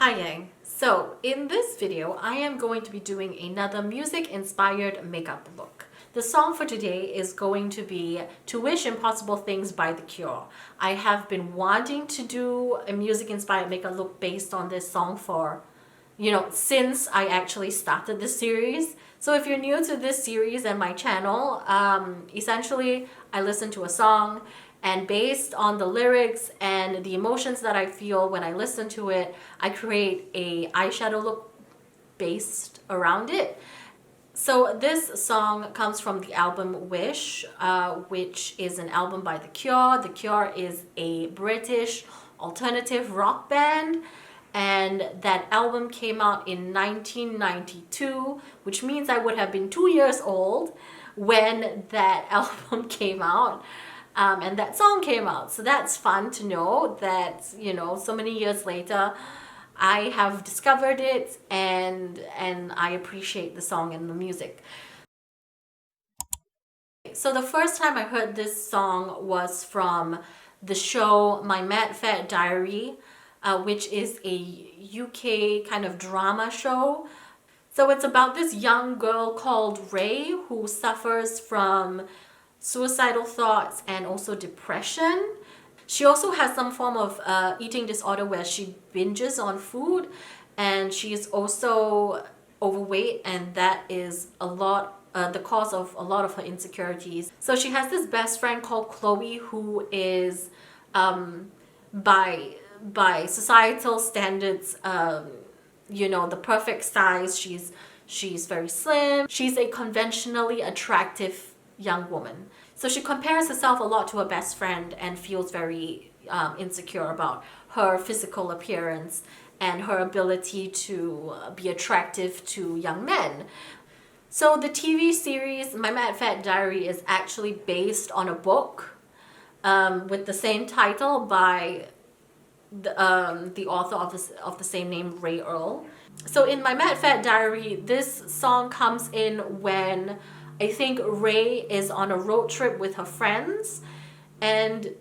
Hi Yang. So in this video, I am going to be doing another music-inspired makeup look. The song for today is going to be To Wish Impossible Things by The Cure. I have been wanting to do a music-inspired makeup look based on this song for, since I actually started this series. So if you're new to this series and my channel, essentially I listen to a song and based on the lyrics and the emotions that I feel when I listen to it, I create a eyeshadow look based around it. So this song comes from the album Wish, which is an album by The Cure. The Cure is a British alternative rock band, and that album came out in 1992, which means I would have been 2 years old when that album came out. And that song came out. So that's fun to know that, so many years later, I have discovered it and I appreciate the song and the music. So the first time I heard this song was from the show My Mad Fat Diary, which is a UK kind of drama show. So it's about this young girl called Ray who suffers from suicidal thoughts and also depression. She also has some form of eating disorder where she binges on food, and she is also overweight, and that is the cause of a lot of her insecurities. So she has this best friend called Chloe who is by societal standards the perfect size. She's very slim. She's a conventionally attractive young woman. So she compares herself a lot to her best friend and feels very insecure about her physical appearance and her ability to be attractive to young men. So the TV series My Mad Fat Diary is actually based on a book with the same title by the author of the same name, Ray Earl. So in My Mad Fat Diary, this song comes in when I think Ray is on a road trip with her friends, and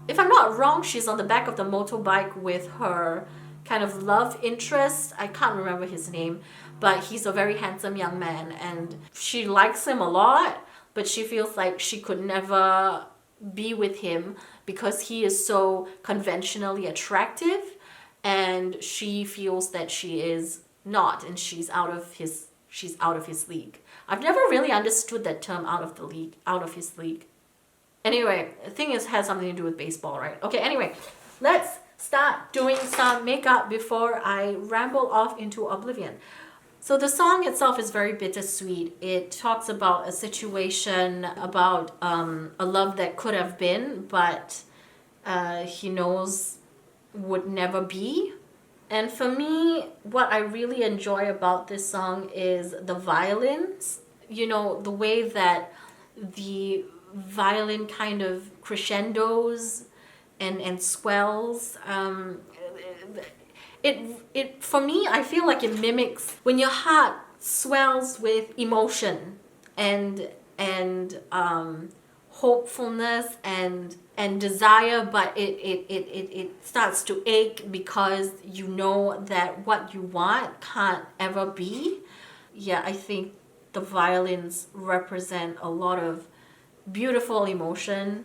if I'm not wrong, she's on the back of the motorbike with her kind of love interest. I can't remember his name, but he's a very handsome young man and she likes him a lot, but she feels like she could never be with him because he is so conventionally attractive, and she feels that she is not, and she's out of his league. I've never really understood that term, out of his league. Anyway, I think it has something to do with baseball, right? Okay, anyway, let's start doing some makeup before I ramble off into oblivion. So the song itself is very bittersweet. It talks about a situation, about a love that could have been, but he knows would never be. And for me, what I really enjoy about this song is the violins. The way that the violin kind of crescendos and swells. It for me, I feel like it mimics when your heart swells with emotion and hopefulness and desire, but it starts to ache because you know that what you want can't ever be. Yeah, I think the violins represent a lot of beautiful emotion,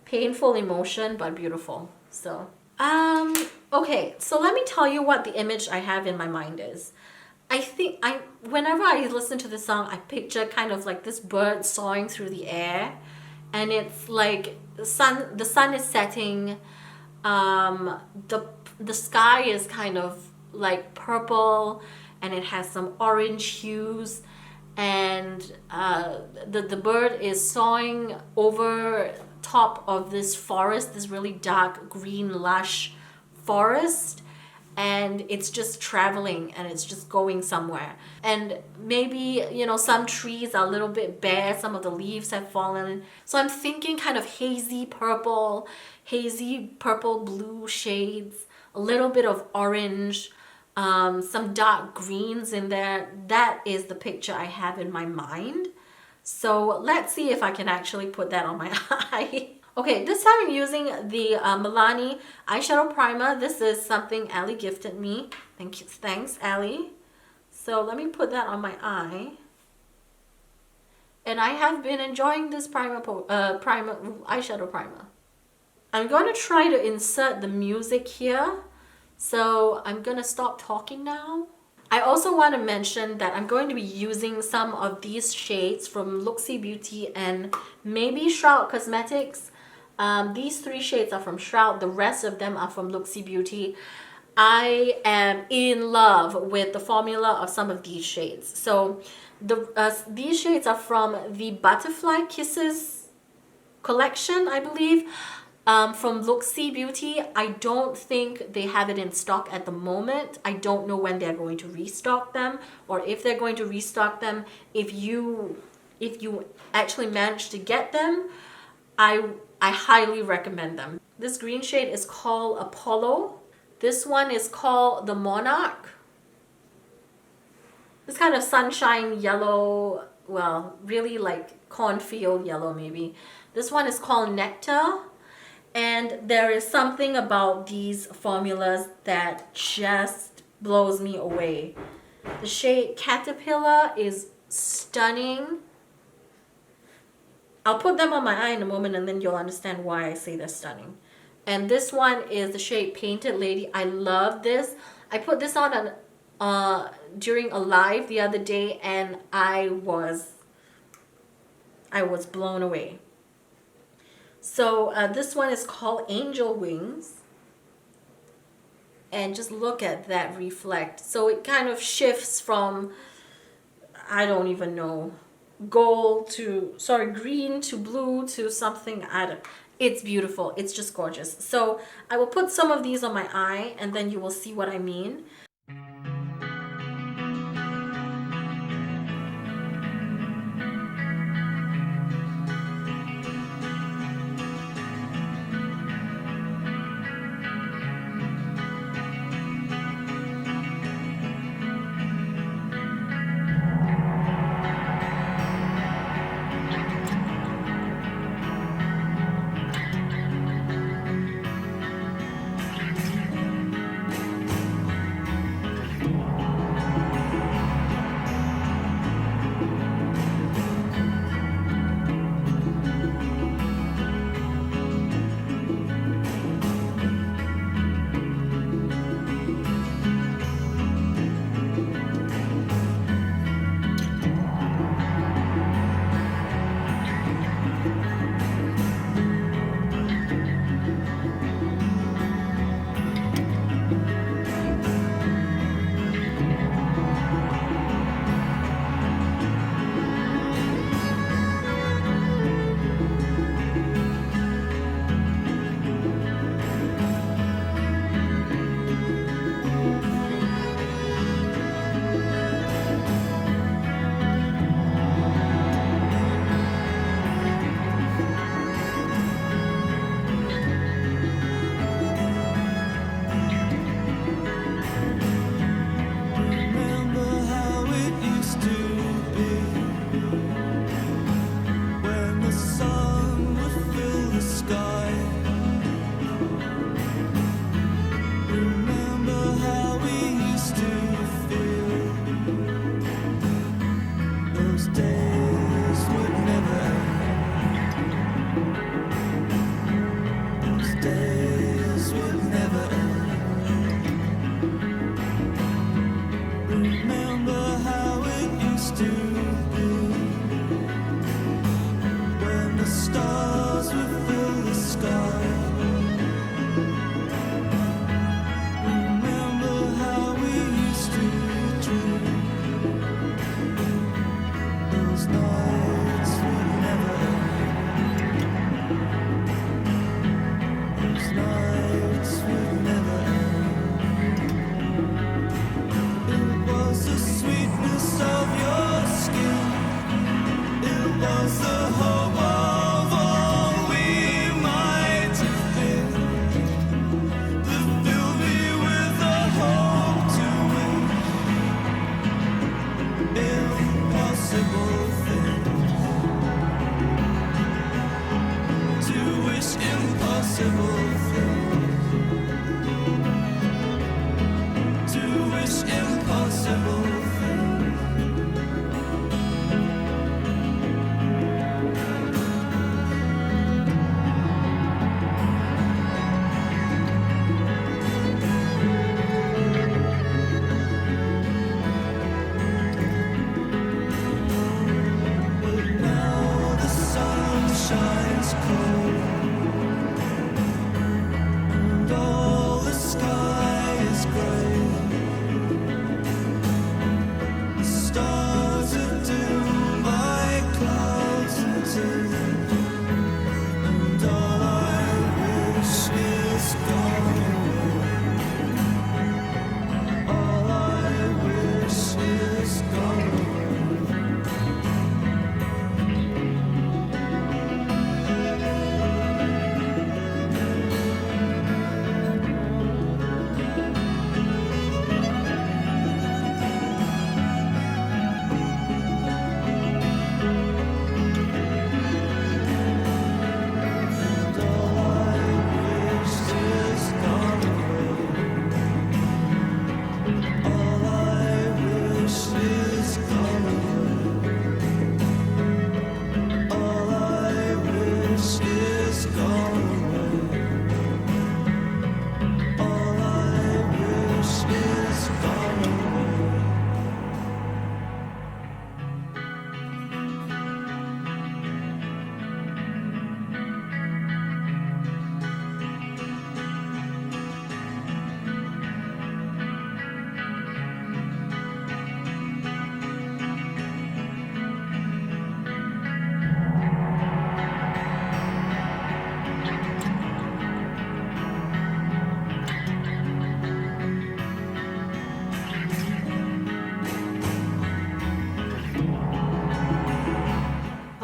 painful emotion, but beautiful. So okay, so let me tell you what the image I have in my mind is. Whenever I listen to this song, I picture kind of like this bird soaring through the air, and it's like the sun is setting, the sky is kind of like purple and it has some orange hues, and the bird is soaring over top of this forest, this really dark green lush forest, and it's just traveling and it's just going somewhere. And maybe some trees are a little bit bare, some of the leaves have fallen, so I'm thinking kind of hazy purple blue shades, a little bit of orange, some dark greens in there. That is the picture I have in my mind. So let's see if I can actually put that on my eye. Okay, this time I'm using the Milani eyeshadow primer. This is something Ali gifted me. Thanks, Ali. So let me put that on my eye. And I have been enjoying this eyeshadow primer. I'm going to try to insert the music here. So I'm going to stop talking now. I also want to mention that I'm going to be using some of these shades from Looxi Beauty and maybe Shroud Cosmetics. These 3 shades are from Shroud. The rest of them are from Looxi Beauty. I am in love with the formula of some of these shades. So these shades are from the Butterfly Kisses collection, I believe. From Looxi Beauty. I don't think they have it in stock at the moment. I don't know when they're going to restock them, or if they're going to restock them. If you actually manage to get them, I highly recommend them. This green shade is called Apollo. This one is called the Monarch. This kind of sunshine yellow, well, really like cornfield yellow maybe. This one is called Nectar. And there is something about these formulas that just blows me away. The shade Caterpillar is stunning. I'll put them on my eye in a moment and then you'll understand why I say they're stunning. And this one is the shade Painted Lady. I love this. I put this on during a live the other day and I was blown away. So this one is called Angel Wings. And just look at that reflect. So it kind of shifts from, I don't even know, green to blue to something. It's beautiful. It's just gorgeous. So I will put some of these on my eye and then you will see what I mean.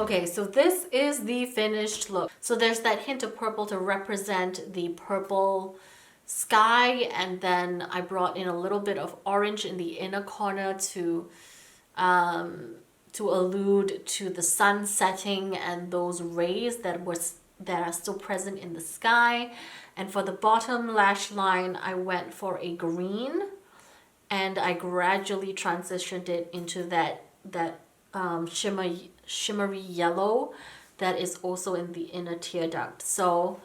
Okay, so this is the finished look. So there's that hint of purple to represent the purple sky, and then I brought in a little bit of orange in the inner corner to allude to the sun setting and those rays that are still present in the sky. And for the bottom lash line, I went for a green, and I gradually transitioned it into that shimmery yellow that is also in the inner tear duct. So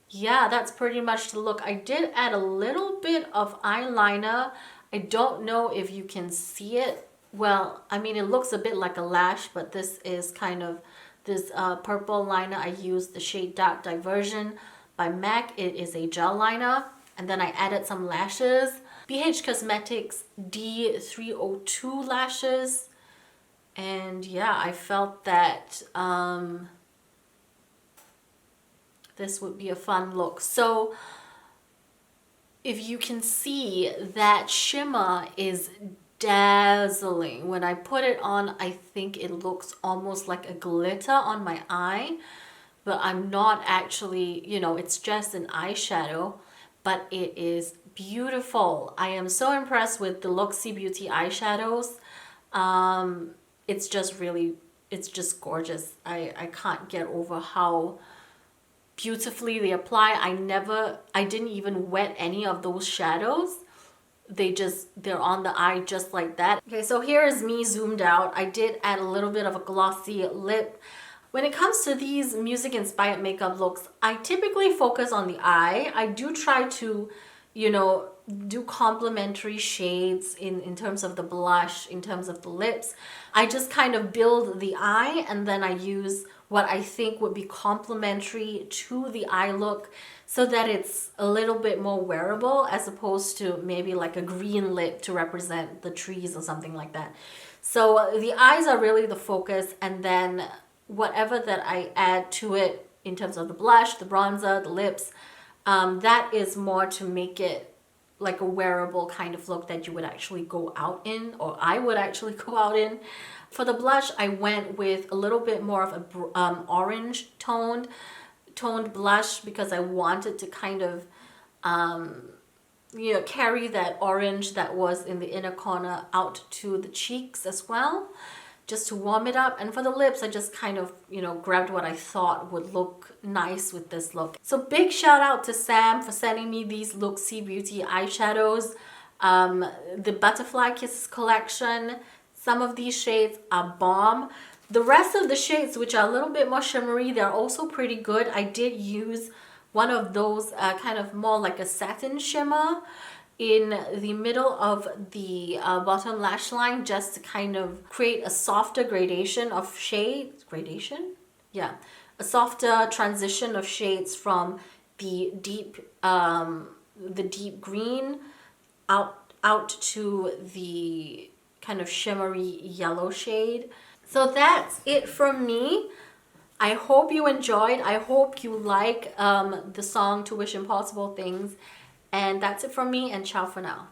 yeah, that's pretty much the look. I did add a little bit of eyeliner. I don't know if you can see it. Well, I mean, it looks a bit like a lash, but this is kind of this purple liner. I used the shade Dark Diversion by MAC. It is a gel liner. And then I added some lashes. BH Cosmetics D302 lashes. And yeah, I felt that this would be a fun look. So if you can see, that shimmer is dazzling. When I put it on, I think it looks almost like a glitter on my eye, but I'm not actually, you know, it's just an eyeshadow, but it is beautiful. I am so impressed with the Looxi Beauty eyeshadows. It's just gorgeous. I can't get over how beautifully they apply. I didn't even wet any of those shadows. They're on the eye just like that. Okay, so here is me zoomed out. I did add a little bit of a glossy lip. When it comes to these music inspired makeup looks, I typically focus on the eye. I do try to, you know, do complementary shades in terms of the blush, in terms of the lips. I just kind of build the eye, and then I use what I think would be complementary to the eye look, so that it's a little bit more wearable, as opposed to maybe like a green lip to represent the trees or something like that. So the eyes are really the focus, and then whatever that I add to it in terms of the blush, the bronzer, the lips, that is more to make it like a wearable kind of look that you would actually go out in, or I would actually go out in. For the blush, I went with a little bit more of a orange toned blush, because I wanted to kind of you know, carry that orange that was in the inner corner out to the cheeks as well, just to warm it up. And for the lips, I just kind of, you know, grabbed what I thought would look nice with this look. So big shout out to Sam for sending me these Looxi Beauty eyeshadows, the Butterfly Kisses collection. Some of these shades are bomb. The rest of the shades, which are a little bit more shimmery, they're also pretty good. I did use one of those kind of more like a satin shimmer in the middle of the bottom lash line, just to kind of create a softer gradation of shades. Gradation? Yeah. A softer transition of shades from the deep green out to the kind of shimmery yellow shade. So that's it from me. I hope you enjoyed. I hope you like the song To Wish Impossible Things. And that's it from me, and ciao for now.